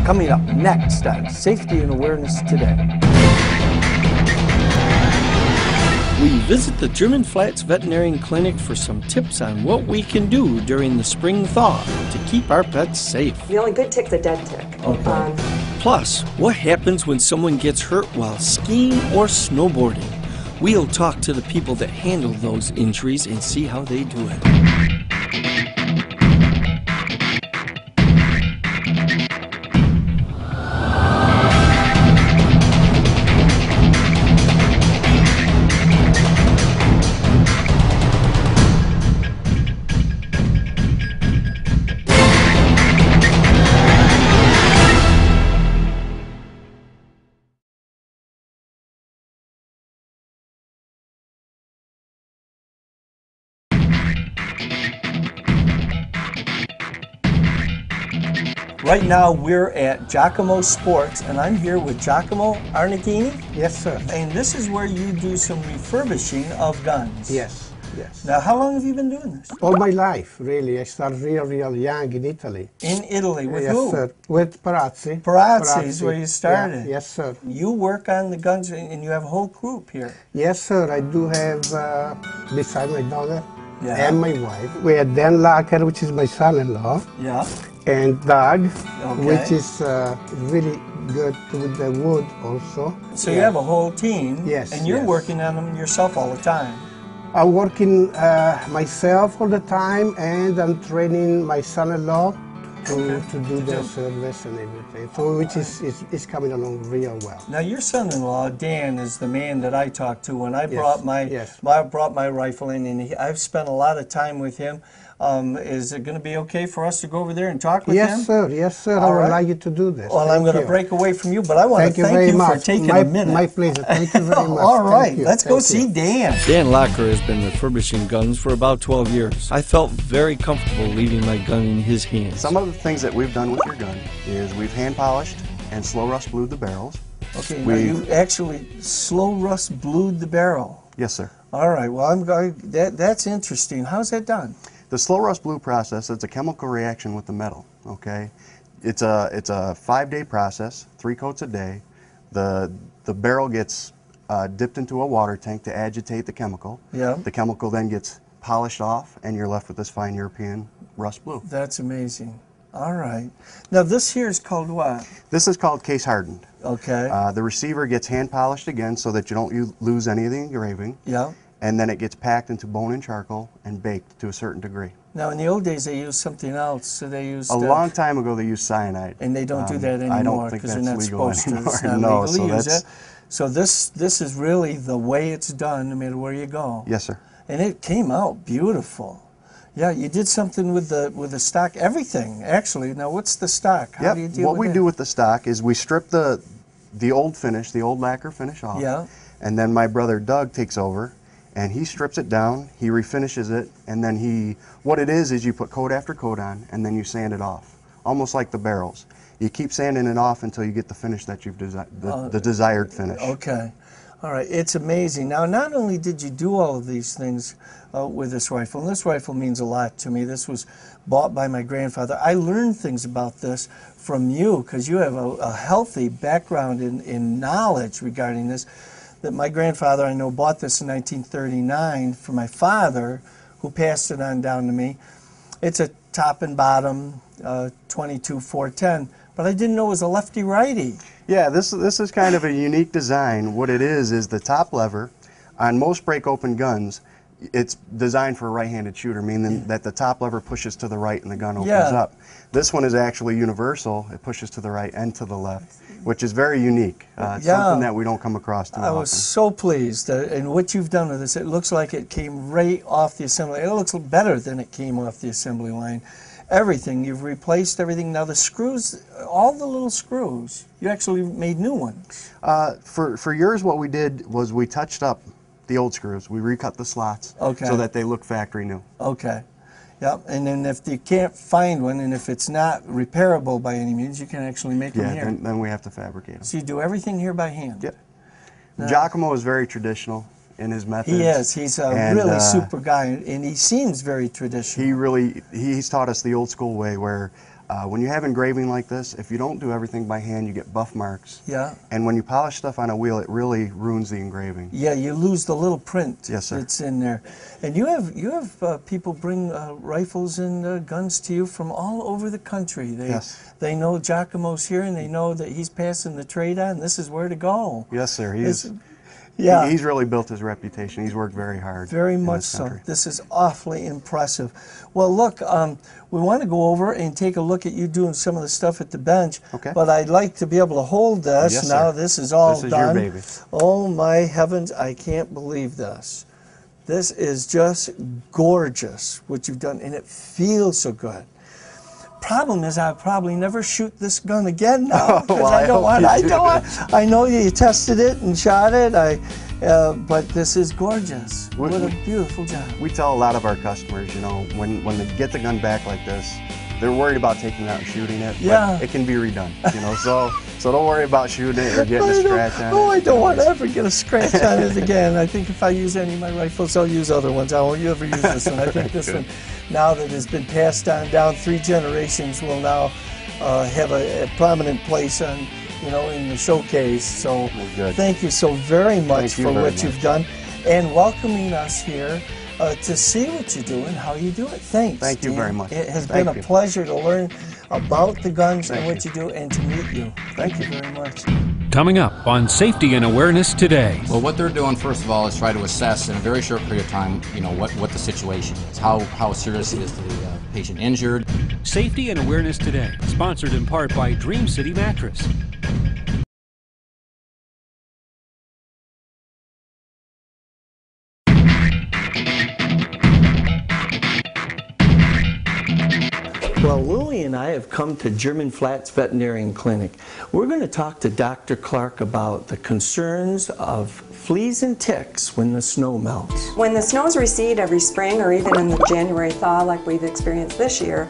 Coming up next on Safety and Awareness Today. We visit the German Flats Veterinarian Clinic for some tips on what we can do during the spring thaw to keep our pets safe. The only good tick's a dead tick. Okay. Plus, what happens when someone gets hurt while skiing or snowboarding? We'll talk to the people that handle those injuries and see how they do it. Right now we're at Giacomo Sports, and I'm here with Giacomo Arnagini. Yes, sir. And this is where you do some refurbishing of guns. Yes, yes. Now, how long have you been doing this? All my life, really. I started real young in Italy. In Italy, with yes, who? Sir. With Parazzi. Parazzi is where you started. Yeah. Yes, sir. You work on the guns, and you have a whole group here. Yes, sir. I do have, beside my daughter Yeah. and my wife, we have Dan Lacker, which is my son-in-law. Yeah. And Doug, Okay. which is really good with the wood also. So you have a whole team, Yes, and you're yes. working on them yourself all the time. I'm working myself all the time, and I'm training my son-in-law to do the service and everything, so which is coming along real well. Now, your son-in-law Dan is the man that I talked to when I brought my rifle in, and I've spent a lot of time with him. Is it going to be okay for us to go over there and talk with him? Yes, sir. Yes, sir. I would like you to do this. Well, I'm going to break away from you, but I want to thank you for taking a minute. My pleasure. Thank you very much. All right, let's go see Dan. Dan Locker has been refurbishing guns for about 12 years. I felt very comfortable leaving my gun in his hands. Some of the things that we've done with your gun is we've hand polished and slow rust blued the barrels. Okay, now you actually slow rust blued the barrel. Yes, sir. All right, well, that's interesting. How's that done? The slow rust blue process, it's a chemical reaction with the metal, okay? It's a 5-day process, 3 coats a day. The barrel gets dipped into a water tank to agitate the chemical. Yeah. The chemical then gets polished off, and you're left with this fine European rust blue. That's amazing. All right. Now, this here is called what? This is called case hardened. Okay. The receiver gets hand polished again so that you don't lose any of the engraving. Yeah. And then it gets packed into bone and charcoal and baked to a certain degree. Now, in the old days, they used something else. So they used a long time ago. They used cyanide, and they don't do that anymore. I don't think because that's they're not legal supposed anymore. to. It's not No, legal so to use that's it. So this is really the way it's done, no matter where you go. Yes, sir. And it came out beautiful. Yeah, you did something with the stock, everything actually. Now, what's the stock? How do you deal What with we do with the stock is we strip the old finish, the old lacquer finish off. Yeah. And then my brother Doug takes over, and he strips it down, he refinishes it, and then what it is you put coat after coat on, and then you sand it off, almost like the barrels. You keep sanding it off until you get the finish that you've the desired finish. Okay. All right, it's amazing. Now, not only did you do all of these things with this rifle, and this rifle means a lot to me. This was bought by my grandfather. I learned things about this from you because you have a healthy background in knowledge regarding this. That my grandfather, I know, bought this in 1939 for my father, who passed it on down to me. It's a top and bottom 22-410, but I didn't know it was a lefty-righty. Yeah, this is kind of a unique design. What it is the top lever. On most break-open guns, it's designed for a right-handed shooter, meaning that the top lever pushes to the right and the gun opens up. This one is actually universal. It pushes to the right and to the left, which is very unique. It's something that we don't come across too often. I was so pleased, and what you've done with this, it looks like it came right off the assembly. It looks better than it came off the assembly line. Everything, you've replaced everything. Now the screws, all the little screws, you actually made new ones. For yours, what we did was we touched up the old screws. We recut the slots so that they look factory new. Okay. Yep, and then if you can't find one, and if it's not repairable by any means, you can actually make them here. Yeah, then we have to fabricate them. So you do everything here by hand? Yep. Giacomo is very traditional in his methods. He is. He's a really super guy, and he seems very traditional. He's taught us the old school way where When you have engraving like this, if you don't do everything by hand, you get buff marks. Yeah. And when you polish stuff on a wheel, it really ruins the engraving. Yeah, you lose the little print Yes, sir. that's in there. And you have people bring rifles and guns to you from all over the country. They know Giacomo's here, and they know that he's passing the trade on. This is where to go. Yes, sir. He's really built his reputation. He's worked very hard. Very much so. This is awfully impressive. Well, look, we want to go over and take a look at you doing some of the stuff at the bench. Okay. But I'd like to be able to hold this. Yes, now sir. this is all this is done. Your baby. Oh my heavens, I can't believe this. This is just gorgeous what you've done, and it feels so good. Problem is, I'll probably never shoot this gun again now because well, I don't want. I know you tested it and shot it. But this is gorgeous. What a beautiful job. We tell a lot of our customers, you know, when they get the gun back like this, they're worried about taking it out and shooting it. Yeah. But it can be redone, you know. So don't worry about shooting it or getting a scratch on it. Oh, I don't want to ever get a scratch on it again. I think if I use any of my rifles, I'll use other ones. I won't ever use this one. I think this one, now that has been passed on down 3 generations, will now have a prominent place on, you know, in the showcase. So thank you so very much for what you've done and welcoming us here to see what you do and how you do it. Thanks. Thank you very much. It has been a pleasure to learn about the guns and what you do and to meet you. Thank you very much. Coming up on Safety and Awareness Today. Well, what they're doing, first of all, is try to assess in a very short period of time, you know, what the situation is, how serious it is to the patient injured. Safety and Awareness Today, sponsored in part by Dream City Mattress. Well, Lily and I have come to German Flats Veterinarian Clinic. We're going to talk to Dr. Clark about the concerns of fleas and ticks when the snow melts. When the snows recede every spring, or even in the January thaw like we've experienced this year,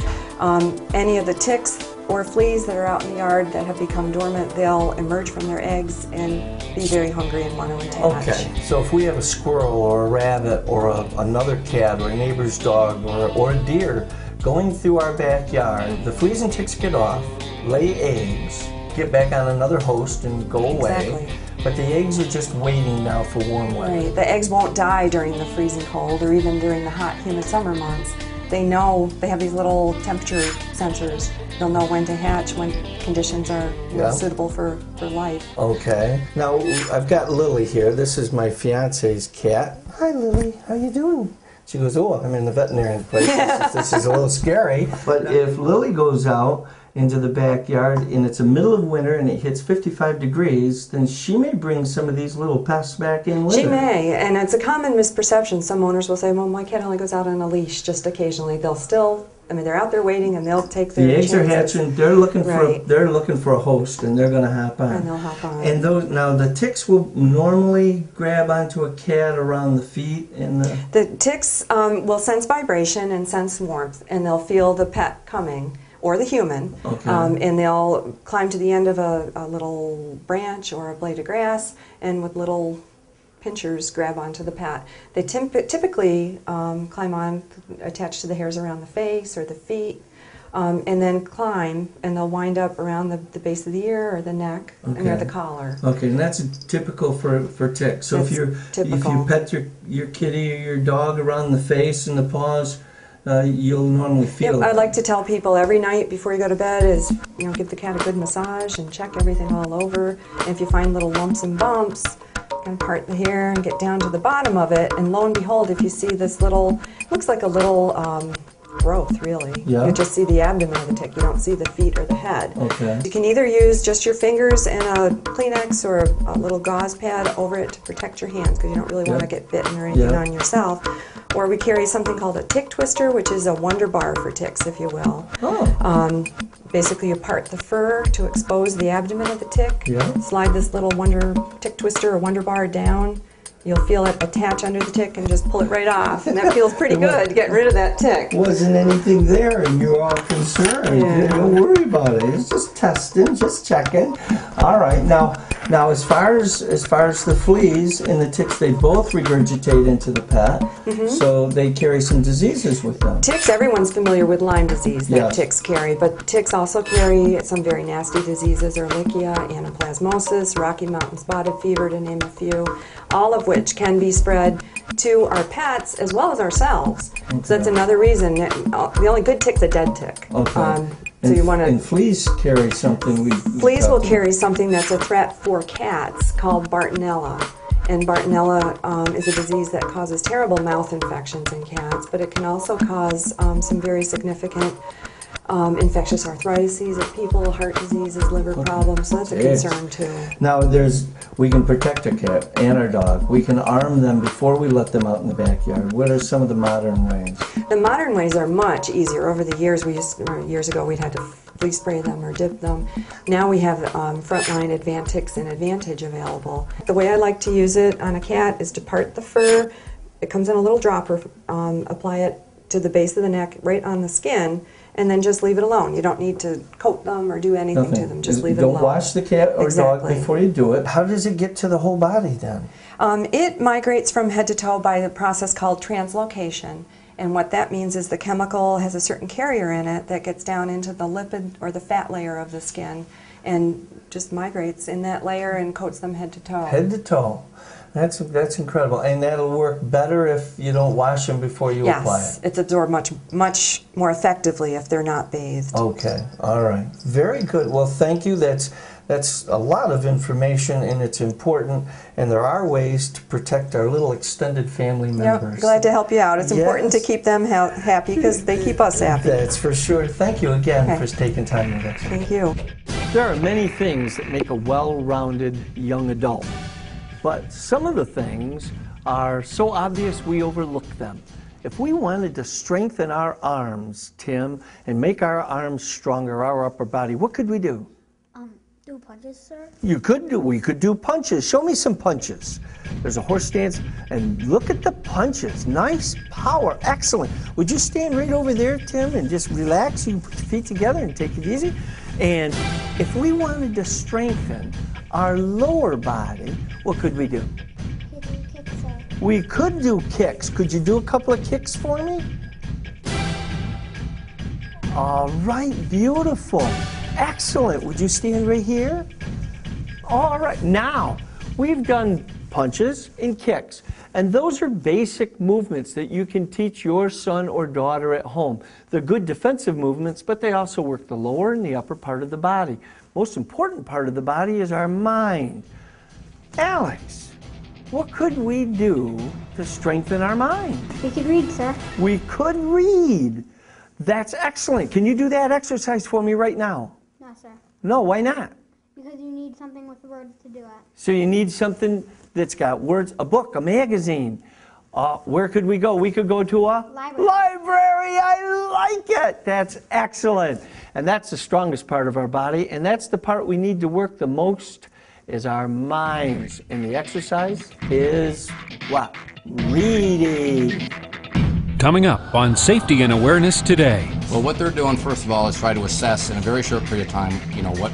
any of the ticks or fleas that are out in the yard that have become dormant, they'll emerge from their eggs and be very hungry and want to attach. Okay, so if we have a squirrel or a rabbit or another cat or a neighbor's dog or a deer going through our backyard, the fleas and ticks get off, lay eggs, get back on another host and go away. Exactly. But the eggs are just waiting now for warm weather. Right. The eggs won't die during the freezing cold or even during the hot, humid summer months. They know, they have these little temperature sensors. They'll know when to hatch, when conditions are suitable for life. Okay. Now, I've got Lily here. This is my fiance's cat. Hi, Lily. How you doing? She goes, oh, I'm in the veterinarian place. This is a little scary. But if Lily goes out into the backyard and it's the middle of winter and it hits 55 degrees, then she may bring some of these little pests back in with her. She may, and it's a common misperception. Some owners will say, well, my cat only goes out on a leash just occasionally. They'll still, I mean, they're out there waiting and they'll take their chances. The eggs are hatching. They're looking for a host, and they're going to hop on. And they'll hop on. And those, now the ticks will normally grab onto a cat around the feet and the ticks will sense vibration and sense warmth, and they'll feel the pet coming, or the human, and they'll climb to the end of a little branch or a blade of grass, and with little pinchers grab onto the pet. They typically climb on, attached to the hairs around the face or the feet, and then climb, and they'll wind up around the base of the ear or the neck, and near the collar. Okay, and that's typical for ticks. So if you pet your kitty or your dog around the face and the paws, you'll normally feel it. I like to tell people every night before you go to bed is, you know, give the cat a good massage and check everything all over. And if you find little lumps and bumps, kind of part the hair and get down to the bottom of it. And lo and behold, if you see this little, looks like a little growth, really. Yeah. You just see the abdomen of the tick. You don't see the feet or the head. Okay. You can either use just your fingers and a Kleenex or a little gauze pad over it to protect your hands, because you don't really want to get bitten or anything on yourself. Or we carry something called a tick twister, which is a wonder bar for ticks, if you will. Oh. Basically, you part the fur to expose the abdomen of the tick. Yeah. Slide this little tick twister or wonder bar down. You'll feel it attach under the tick and just pull it right off. And that feels pretty good to get rid of that tick. Wasn't anything there and you're all concerned. Yeah. Don't worry about it. It's just testing, just checking. All right. Now, Now, as far as the fleas and the ticks, they both regurgitate into the pet, so they carry some diseases with them. Ticks, everyone's familiar with Lyme disease that Yes. ticks carry, but ticks also carry some very nasty diseases, Ehrlichia, anaplasmosis, Rocky Mountain spotted fever, to name a few, all of which can be spread to our pets as well as ourselves. Okay. So that's another reason. The only good tick's a dead tick. Okay. So you want And to. fleas carry something. Fleas will carry something that's a threat for cats called Bartonella. And Bartonella is a disease that causes terrible mouth infections in cats, but it can also cause some very significant infectious arthritis in people, heart diseases, liver problems. So that's a concern too. Now, we can protect our cat and our dog. We can arm them before we let them out in the backyard. What are some of the modern ways? The modern ways are much easier. Over the years, years ago, we'd had to flea spray them or dip them. Now we have frontline Advantix and Advantage available. The way I like to use it on a cat is to part the fur. It comes in a little dropper. Apply it to the base of the neck, right on the skin, and then just leave it alone. You don't need to coat them or do anything to them. Just leave it alone. Don't wash the cat or dog Exactly. before you do it. How does it get to the whole body then? It migrates from head to toe by a process called translocation. And what that means is the chemical has a certain carrier in it that gets down into the lipid or the fat layer of the skin and just migrates in that layer and coats them head to toe. Head to toe. That's incredible. And that'll work better if you don't wash them before you apply Yes, it. it's absorbed much more effectively if they're not bathed. Okay, all right. Very good. Well, thank you. That's a lot of information, and it's important. And there are ways to protect our little extended family members. Yep, glad to help you out. It's important to keep them happy because they keep us happy. That's for sure. Thank you again Okay. for taking time with us. Thank you. There are many things that make a well-rounded young adult, but some of the things are so obvious we overlook them. If we wanted to strengthen our arms, Tim, and make our arms stronger, our upper body, what could we do? Do punches, sir? We could do punches. Show me some punches. There's a horse stance, and look at the punches. Nice power, excellent. Would you stand right over there, Tim, and just relax? You can put your feet together and take it easy. And if we wanted to strengthen our lower body, what could we do? You do kicks, sir. We could do kicks. Could you do a couple of kicks for me? All right, beautiful. Excellent. Would you stand right here? All right. Now, we've done punches and kicks, and those are basic movements that you can teach your son or daughter at home. They're good defensive movements, but they also work the lower and the upper part of the body. Most important part of the body is our mind. Alex, what could we do to strengthen our mind? We could read, sir. We could read. That's excellent. Can you do that exercise for me right now? No, sir. No, why not? Because you need something with words to do it. So you need something that's got words, a book, a magazine. Where could we go? We could go to a library. I like it. That's excellent. And that's the strongest part of our body, and that's the part we need to work the most is our minds. And the exercise is what? Reading. Coming up on Safety and Awareness Today. Well, what they're doing, first of all, is try to assess in a very short period of time,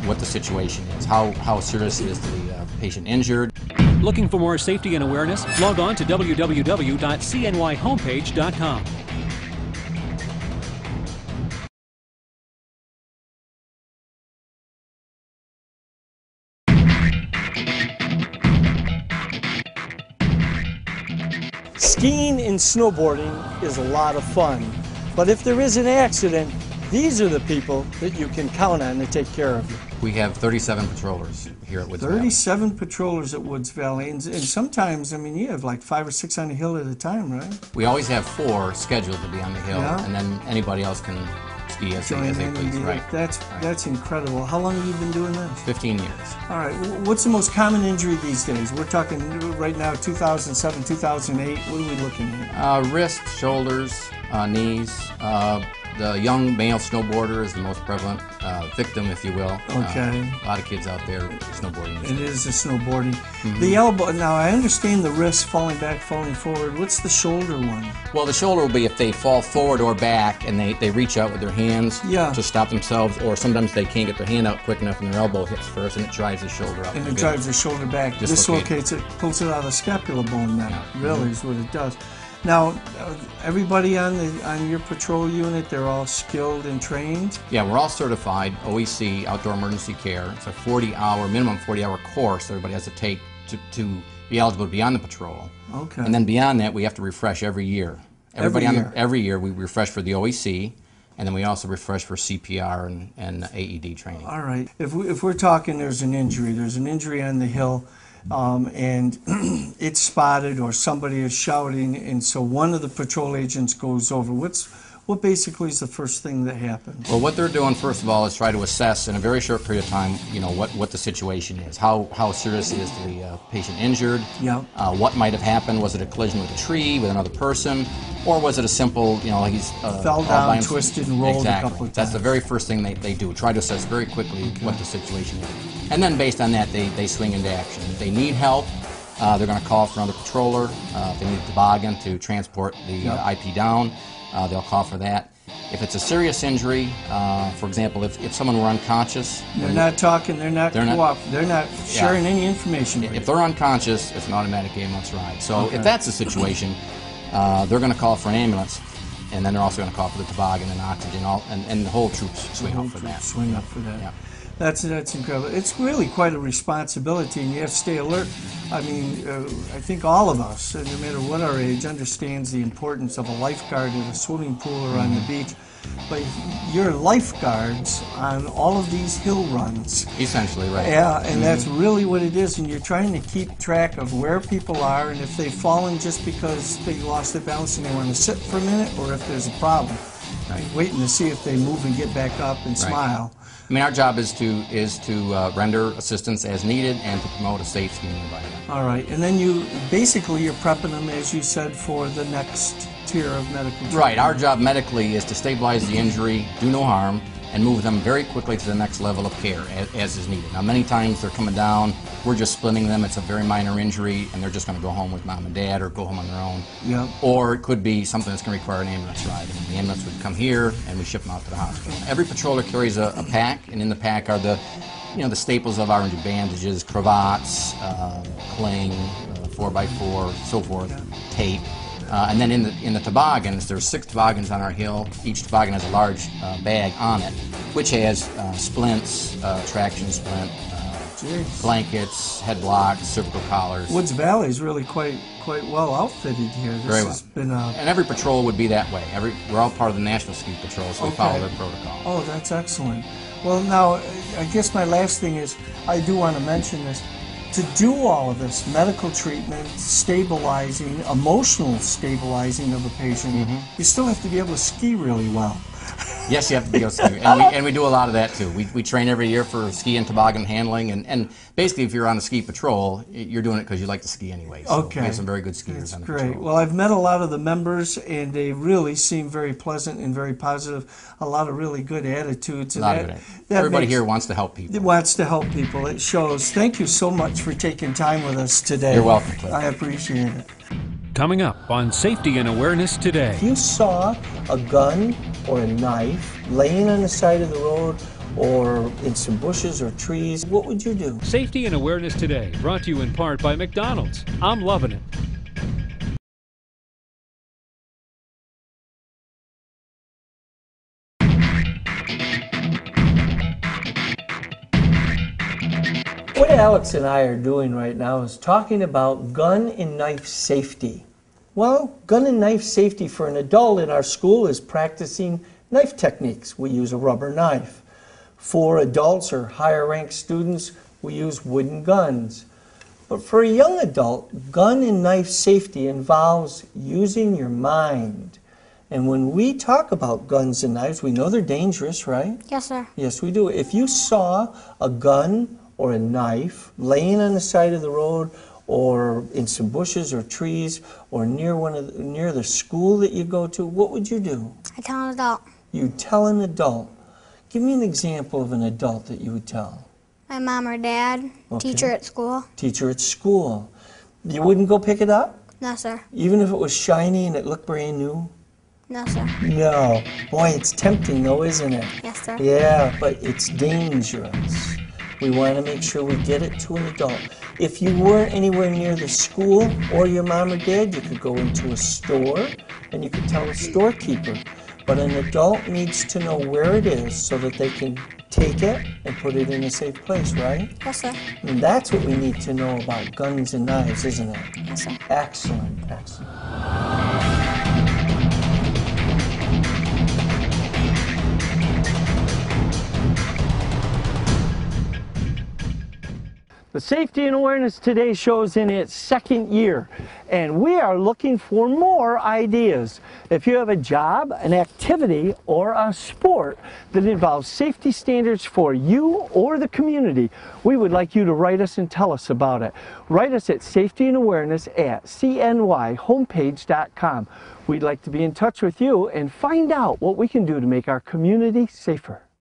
what the situation is, how serious it is to the patient injured. Looking for more safety and awareness? Log on to www.cnyhomepage.com. Skiing and snowboarding is a lot of fun, but if there is an accident, these are the people that you can count on to take care of you. We have 37 patrollers here at Woods Valley. 37 patrollers at Woods Valley, and sometimes, I mean, you have like 5 or 6 on the hill at a time, right? We always have 4 scheduled to be on the hill, Yeah. and then anybody else can ski as Join they in please. and Right. That's incredible. How long have you been doing this? 15 years. All right, what's the most common injury these days? We're talking right now 2007, 2008. What are we looking at? Wrists, shoulders, knees. the young male snowboarder is the most prevalent victim, if you will. Okay. A lot of kids out there snowboarding. It is the snowboarding. The elbow, now I understand the wrist falling back, falling forward. What's the shoulder one? Well, the shoulder will be if they fall forward or back and they reach out with their hands to stop themselves, or sometimes they can't get their hand out quick enough and their elbow hits first and it drives the shoulder up. And it drives the shoulder back, dislocates it, pulls it out of the scapula bone then, really is what it does. Now, everybody on your patrol unit, they're all skilled and trained? Yeah, we're all certified, OEC, Outdoor Emergency Care. It's a 40-hour, minimum 40-hour course everybody has to take to be eligible to be on the patrol. Okay. And then beyond that, we have to refresh every year. Every year we refresh for the OEC, and then we also refresh for CPR and AED training. All right. If we're talking there's an injury on the hill, and it's spotted or somebody is shouting, and so one of the patrol agents goes over, what basically is the first thing that happens? Well, what they're doing first of all is try to assess in a very short period of time, what the situation is, how serious is the patient injured, what might have happened. Was it a collision with a tree, with another person, or was it a simple, like he's fell down, twisted, and rolled a couple of times? That's the very first thing they do. Try to assess very quickly what the situation is, and then based on that, they swing into action. If they need help, they're going to call for another patroller. If they need a toboggan to transport the IP down, they'll call for that. If it's a serious injury, for example, if someone were unconscious, they're not talking, they're not sharing any information. If they're unconscious, it's an automatic ambulance ride. So if that's the situation, they're going to call for an ambulance, and then they're also going to call for the toboggan and oxygen, and the whole troops swing up for that. Swing up for that. Yeah. That's incredible. It's really quite a responsibility, and you have to stay alert. I mean, I think all of us, no matter what our age, understands the importance of a lifeguard at a swimming pool or on the beach. But you're lifeguards on all of these hill runs. Essentially, right. Yeah, and that's really what it is, and you're trying to keep track of where people are and if they've fallen just because they lost their balance and they want to sit for a minute, or if there's a problem. Right. Waiting to see if they move and get back up and smile. I mean, our job is to render assistance as needed and to promote a safe skiing environment. All right, and then you're prepping them, as you said, for the next tier of medical treatment. Right, our job medically is to stabilize the injury, do no harm, and move them very quickly to the next level of care as is needed. Now, many times they're coming down, we're just splitting them, it's a very minor injury, and they're just going to go home with mom and dad or go home on their own. Yeah. Or it could be something that's going to require an ambulance ride. And the ambulance would come here, and we ship them out to the hospital. Every patroller carries a pack, and in the pack are the staples of our injury: bandages, cravats, cling, 4x4, so forth, tape. And then in the toboggans, there's 6 toboggans on our hill. Each toboggan has a large bag on it, which has splints, traction splint, blankets, head blocks, cervical collars. Woods Valley is really quite well outfitted here. Very well. And every patrol would be that way. We're all part of the National Ski Patrol, so we follow their protocol. Oh, that's excellent. Well, now, I guess my last thing is, I do want to mention this. To do all of this, medical treatment, stabilizing, emotional stabilizing of a patient, you still have to be able to ski really well. Yes, you have to be able to ski. And we do a lot of that, too. We train every year for ski and toboggan handling. And basically, if you're on a ski patrol, you're doing it because you like to ski anyway. So we have some very good skiers on the patrol. Great. Well, I've met a lot of the members, and they really seem very pleasant and very positive. A lot of really good attitudes. Everybody here wants to help people. It wants to help people. It shows. Thank you so much for taking time with us today. You're welcome, Cliff. I appreciate it. Coming up on Safety and Awareness Today. If you saw a gun or a knife laying on the side of the road or in some bushes or trees, what would you do? Safety and Awareness Today, brought to you in part by McDonald's. I'm loving it. What Alex and I are doing right now is talking about gun and knife safety. Well, gun and knife safety for an adult in our school is practicing knife techniques. We use a rubber knife. For adults or higher ranked students, we use wooden guns. But for a young adult, gun and knife safety involves using your mind. And when we talk about guns and knives, we know they're dangerous, right? Yes, sir. Yes, we do. If you saw a gun or a knife laying on the side of the road or in some bushes or trees or near the school that you go to, what would you do? I tell an adult. you'd tell an adult. Give me an example of an adult that you would tell. My mom or dad, Okay. teacher at school. Teacher at school. You wouldn't go pick it up? No, sir. Even if it was shiny and it looked brand new? No, sir. No. Boy, it's tempting though, isn't it? Yes, sir. Yeah, but it's dangerous. We want to make sure we get it to an adult. If you weren't anywhere near the school or your mom or dad, you could go into a store and you could tell a storekeeper. But an adult needs to know where it is so that they can take it and put it in a safe place, right? Yes, sir. And that's what we need to know about guns and knives, isn't it? Yes, sir. Excellent, excellent. The Safety and Awareness Today show's in its second year, and we are looking for more ideas. If you have a job, an activity, or a sport that involves safety standards for you or the community, we would like you to write us and tell us about it. Write us at safetyandawareness@cnyhomepage.com. We'd like to be in touch with you and find out what we can do to make our community safer.